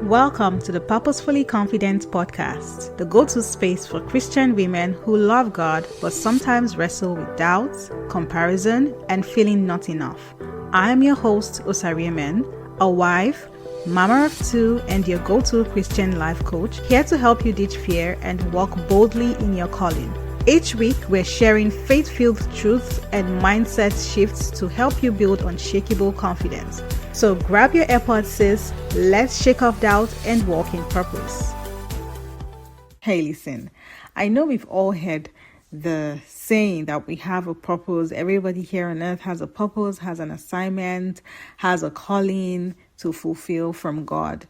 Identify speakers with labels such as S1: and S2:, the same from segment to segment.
S1: Welcome to the Purposefully Confident podcast, the go-to space for Christian women who love God but sometimes wrestle with doubts, comparison, and feeling not enough. I am your host, Osariemen, a wife, mama of two, and your go-to Christian life coach, here to help you ditch fear and walk boldly in your calling. Each week, we're sharing faith-filled truths and mindset shifts to help you build unshakable confidence. So grab your AirPods, sis. Let's shake off doubt and walk in purpose. Hey, listen. I know we've all heard the saying that we have a purpose. Everybody here on earth has a purpose, has an assignment, has a calling to fulfill from God.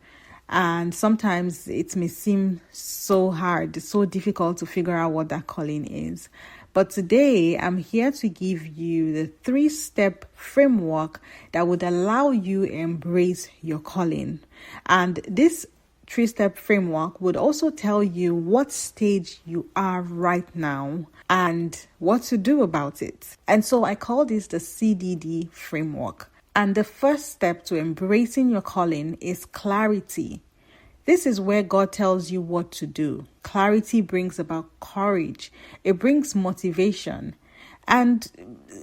S1: And sometimes it may seem so hard, so difficult to figure out what that calling is. But today, I'm here to give you the 3-step framework that would allow you to embrace your calling. And this 3-step framework would also tell you what stage you are right now and what to do about it. And so I call this the CDD framework. And the first step to embracing your calling is clarity. This is where God tells you what to do. Clarity brings about courage. It brings motivation and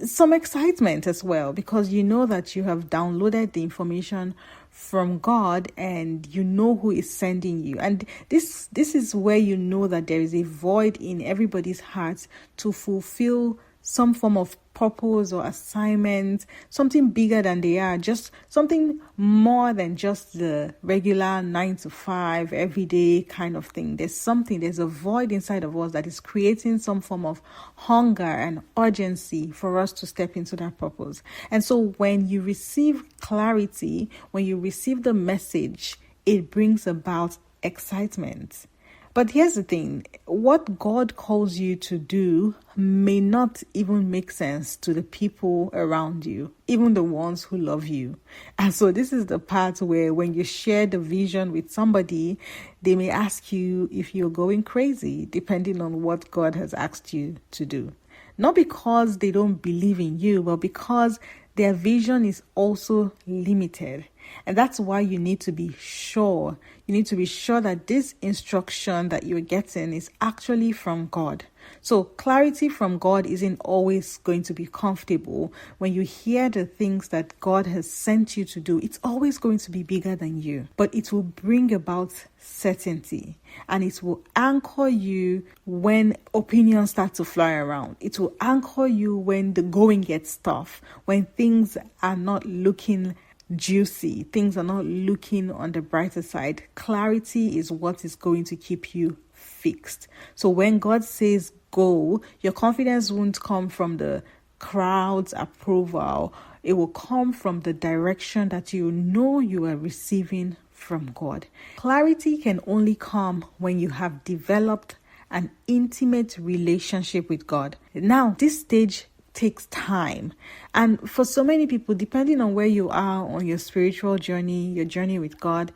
S1: some excitement as well, because you know that you have downloaded the information from God and you know who is sending you. And this is where you know that there is a void in everybody's hearts to fulfill some form of purpose or assignment, something bigger than they are, just something more than just the regular 9 to 5 everyday kind of thing. There's a void inside of us that is creating some form of hunger and urgency for us to step into that purpose. And so when you receive clarity, when you receive the message, it brings about excitement. But here's the thing, what God calls you to do may not even make sense to the people around you, even the ones who love you. And so this is the part where when you share the vision with somebody, they may ask you if you're going crazy, depending on what God has asked you to do. Not because they don't believe in you, but because their vision is also limited. And that's why you need to be sure. You need to be sure that this instruction that you're getting is actually from God. So clarity from God isn't always going to be comfortable. When you hear the things that God has sent you to do, it's always going to be bigger than you. But it will bring about certainty. And it will anchor you when opinions start to fly around. It will anchor you when the going gets tough, when things are not looking juicy, things are not looking on the brighter side. Clarity is what is going to keep you fixed. So when God says go, your confidence won't come from the crowd's approval. It will come from the direction that you know you are receiving from God. Clarity can only come when you have developed an intimate relationship with God. Now, this stage takes time. And for so many people, depending on where you are on your spiritual journey, your journey with God,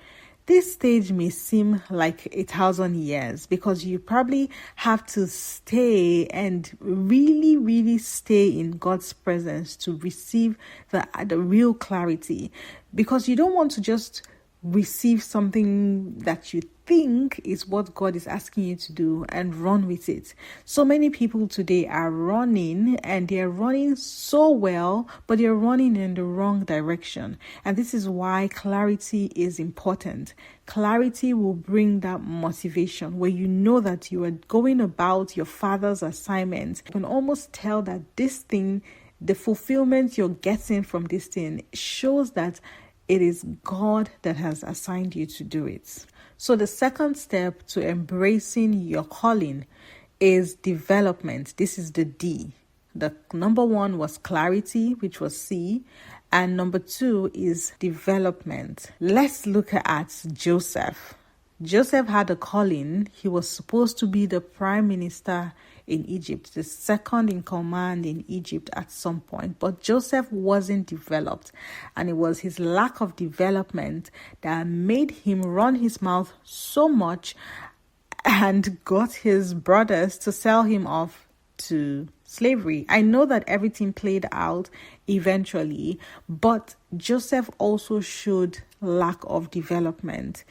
S1: this stage may seem like 1,000 years, because you probably have to stay and really, really stay in God's presence to receive the real clarity, because you don't want to just receive something that you think is what God is asking you to do and run with it. So many people today are running, and they're running so well, but they're running in the wrong direction. And this is why clarity is important. Clarity will bring that motivation where you know that you are going about your Father's assignment. You can almost tell that this thing, the fulfillment you're getting from this thing, shows that it is God that has assigned you to do it. So the second step to embracing your calling is development. This is the D. The number 1 was clarity, which was C. And number 2 is development. Let's look at Joseph. Joseph had a calling. He was supposed to be the prime minister in Egypt, the second in command in Egypt at some point. But Joseph wasn't developed, and it was his lack of development that made him run his mouth so much and got his brothers to sell him off to slavery. I know that everything played out eventually, but Joseph also showed lack of development.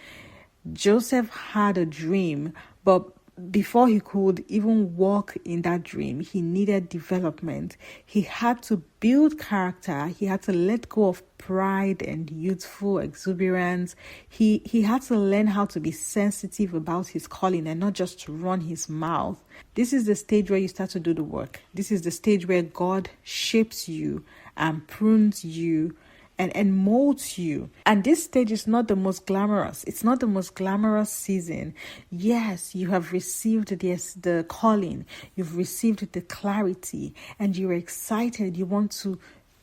S1: Joseph had a dream, but before he could even walk in that dream, he needed development. He had to build character. He had to let go of pride and youthful exuberance. He had to learn how to be sensitive about his calling and not just to run his mouth. This is the stage where you start to do the work. This is the stage where God shapes you and prunes you and molds you. And this stage is not the most glamorous. It's not the most glamorous season. Yes, you have received the calling. You've received the clarity and you're excited. You want to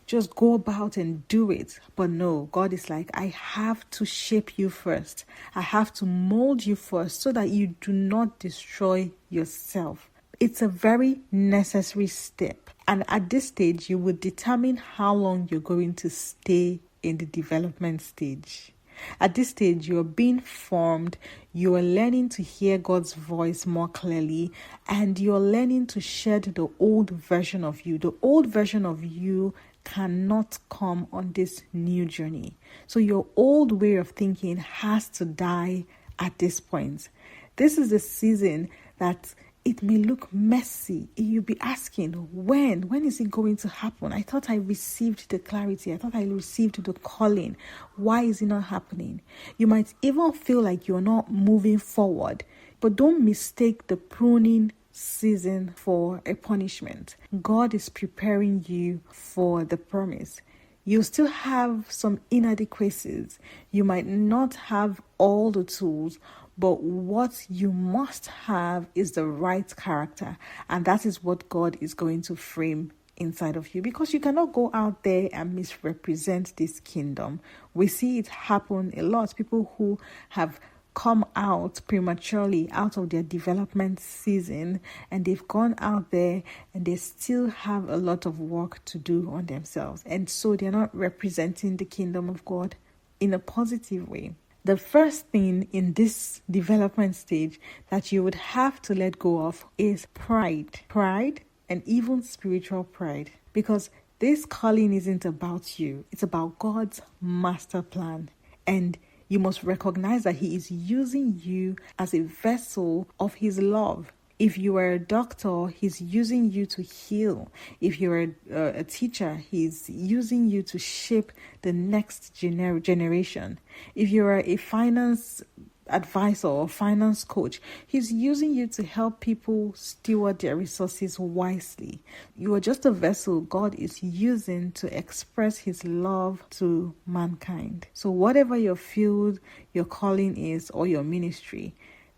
S1: just go about and do it. But no, God is like, I have to shape you first. I have to mold you first so that you do not destroy yourself. It's a very necessary step. And at this stage, you would determine how long you're going to stay in the development stage. At this stage, you're being formed, you're learning to hear God's voice more clearly, and you're learning to shed the old version of you. The old version of you cannot come on this new journey. So your old way of thinking has to die at this point. This is the season that it may look messy. You'll be asking, when is it going to happen? I thought I received the clarity. I thought I received the calling. Why is it not happening? You might even feel like you're not moving forward, but don't mistake the pruning season for a punishment. God is preparing you for the promise. You still have some inadequacies. You might not have all the tools, but what you must have is the right character. And that is what God is going to frame inside of you, because you cannot go out there and misrepresent this kingdom. We see it happen a lot. People who have come out prematurely out of their development season, and they've gone out there and they still have a lot of work to do on themselves. And so they're not representing the kingdom of God in a positive way. The first thing in this development stage that you would have to let go of is pride. Pride, and even spiritual pride. Because this calling isn't about you. It's about God's master plan. And you must recognize that He is using you as a vessel of His love. If you are a doctor, He's using you to heal. If you're a teacher, He's using you to shape the next generation. If you're a finance advisor or finance coach, He's using you to help people steward their resources wisely. You are just a vessel God is using to express His love to mankind. So whatever your field, your calling is, or your ministry,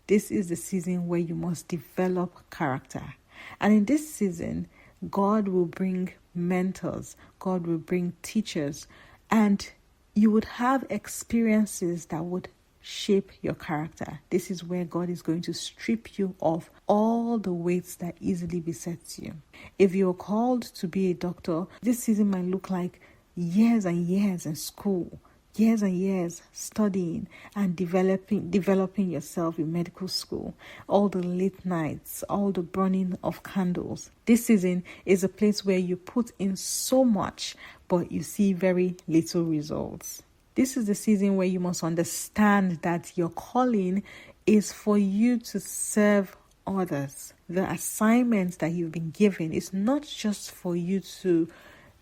S1: this is the season where you must develop character. And in this season, God will bring mentors, God will bring teachers, and you would have experiences that would shape your character. This is where God is going to strip you of all the weights that easily besets you. If you're called to be a doctor, this season might look like years and years in school, years and years studying and developing yourself in medical school, all the late nights, all the burning of candles. This season is a place where you put in so much, but you see very little results. This is the season where you must understand that your calling is for you to serve others. The assignment that you've been given is not just for you to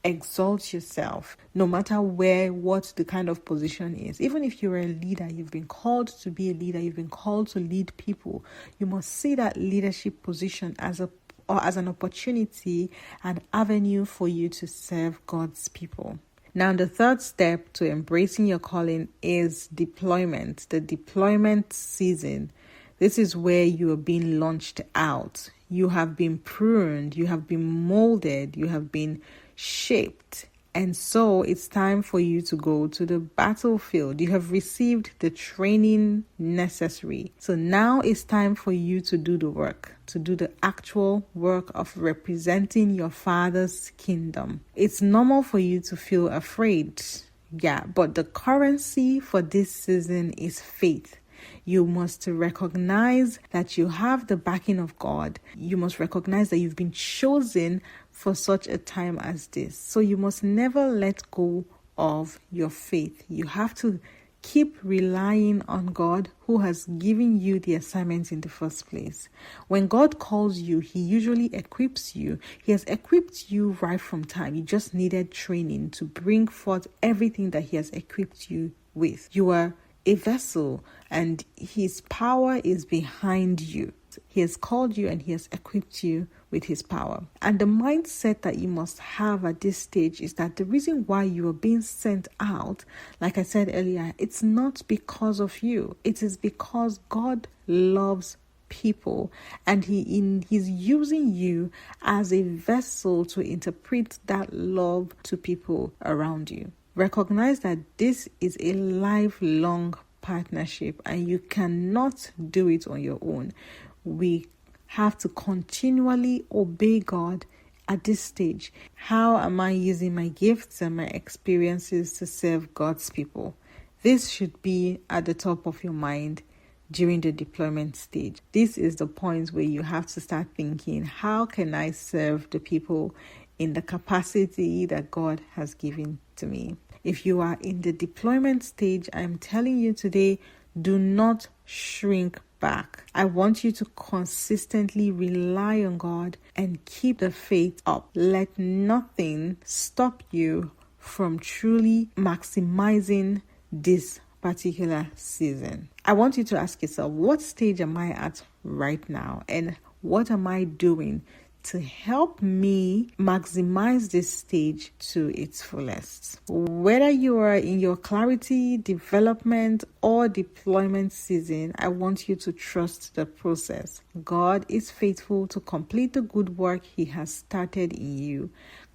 S1: exalt yourself, no matter what the kind of position is. Even if you're a leader, you've been called to be a leader, you've been called to lead people, you must see that leadership position as an opportunity, an avenue for you to serve God's people. Now, the third step to embracing your calling is deployment, the deployment season. This is where you are being launched out. You have been pruned, you have been molded, you have been shaped. And so it's time for you to go to the battlefield. You have received the training necessary. So now it's time for you to do the work, to do the actual work of representing your Father's kingdom. It's normal for you to feel afraid. Yeah, but the currency for this season is faith. You must recognize that you have the backing of God. You must recognize that you've been chosen for such a time as this. So you must never let go of your faith. You have to keep relying on God who has given you the assignment in the first place. When God calls you, He usually equips you. He has equipped you right from time. You just needed training to bring forth everything that He has equipped you with. You are a vessel and His power is behind you. He has called you and He has equipped you with His power. And the mindset that you must have at this stage is that the reason why you are being sent out, like I said earlier, it's not because of you. It is because God loves people and He's using you as a vessel to interpret that love to people around you. Recognize that this is a lifelong partnership and you cannot do it on your own. We have to continually obey God at this stage. How am I using my gifts and my experiences to serve God's people? This should be at the top of your mind during the deployment stage. This is the point where you have to start thinking, how can I serve the people in the capacity that God has given to me? If you are in the deployment stage, I'm telling you today, do not shrink back. I want you to consistently rely on God and keep the faith up. Let nothing stop you from truly maximizing this particular season. I want you to ask yourself, what stage am I at right now? And what am I doing to help me maximize this stage to its fullest? Whether you are in your clarity, development, or deployment season, I want you to trust the process. God is faithful to complete the good work He has started in you.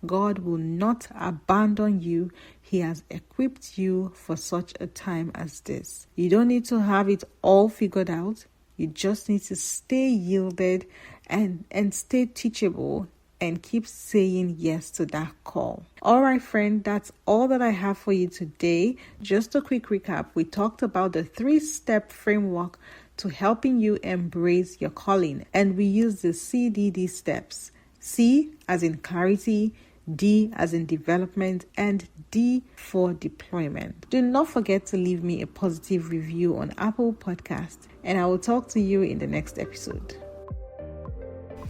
S1: God will not abandon you. He has equipped you for such a time as this. You don't need to have it all figured out. You just need to stay yielded and stay teachable and keep saying yes to that call. All right, friend, that's all that I have for you today. Just a quick recap. We talked about the 3-step framework to helping you embrace your calling, and we used the CDD steps. C as in clarity, D as in development, and D for deployment. Do not forget to leave me a positive review on Apple Podcasts, and I will talk to you in the next episode.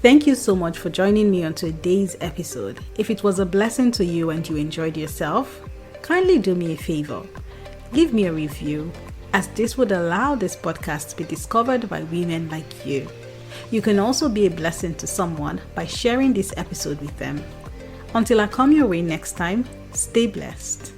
S1: Thank you so much for joining me on today's episode. If it was a blessing to you and you enjoyed yourself, kindly do me a favor. Leave me a review, as this would allow this podcast to be discovered by women like you. You can also be a blessing to someone by sharing this episode with them. Until I come your way next time, stay blessed.